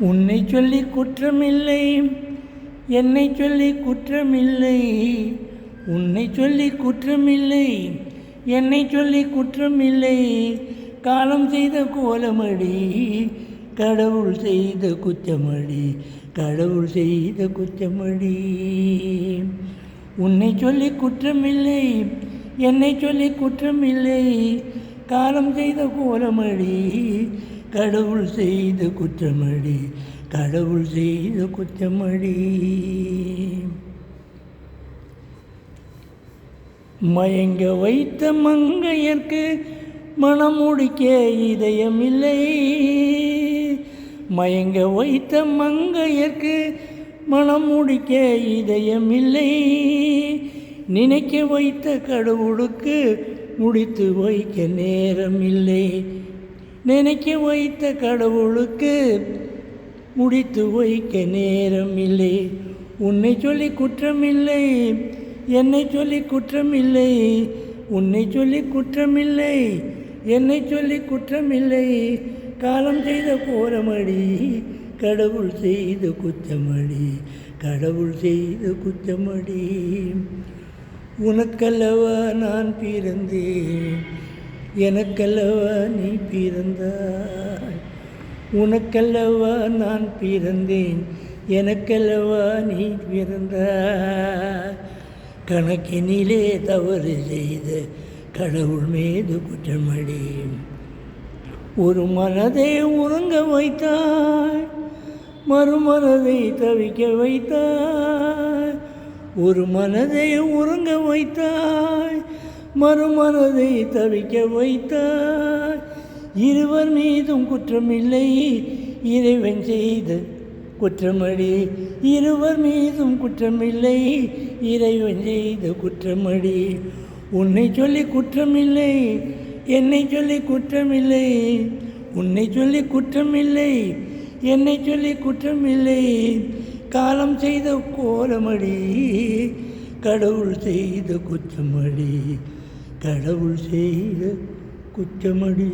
உன்னை சொல்லி குற்றமில்லை, என்னை சொல்லி குற்றமில்லை. உன்னை சொல்லி குற்றமில்லை, என்னை சொல்லி குற்றமில்லை. காலம் செய்த கோலமடி, கடவுள் செய்த குற்றமடி, கடவுள் செய்த குற்றமடி. உன்னை சொல்லி குற்றமில்லை, என்னை சொல்லி குற்றமில்லை. காலம் செய்த கோலமடி, கடவுள் செய்த குற்றமடி, கடவுள் செய்த குற்றமடி. மயங்க வைத்த மங்கையர்க்கு மனம் முடிக்க இதயமில்லை. மயங்க வைத்த மங்கையர்க்கு மனம் முடிக்க இதயமில்லை. நினைக்க வைத்த கடவுளுக்கு முடித்து வைக்க நேரமில்லை. நினைக்க வைத்த கடவுளுக்கு முடித்து வைக்க நேரமில்லை. உன்னை சொல்லி குற்றமில்லை, என்னை சொல்லி குற்றமில்லை. உன்னை சொல்லி குற்றமில்லை, என்னை சொல்லி குற்றமில்லை. காலம் செய்த கோலமடி, கடவுள் செய்த குற்றமடி, கடவுள் செய்த குற்றமடி. உனக்கல்லவா நான் பிறந்தேன், எனக்கல்லவா நீ பிறந்தாய். உனக்கல்லவா நான் பிறந்தேன், எனக்கல்லவா நீ பிறந்தாய். கணக்கினிலே தவறு செய்த கடவுள் மீது குற்றமடி. ஒரு மனதை உறங்க வைத்தாய், மறுமனதை தவிக்க வைத்தாய். ஒரு மனதை உறங்க வைத்தாய், மறுமனதை தவிக்க வைத்தாய். இருவர் மீதும் குற்றமில்லை, இறைவன் செய்த குற்றமடி. இருவர் மீதும் குற்றமில்லை, இறைவன் செய்த குற்றமடி. உன்னை சொல்லி குற்றமில்லை, என்னை சொல்லி குற்றமில்லை. உன்னை சொல்லி குற்றமில்லை, என்னை சொல்லி குற்றமில்லை. காலம் செய்த கோலமடி, கடவுள் செய்த குற்றமடி, கடவுள் செய்த குற்றமடி.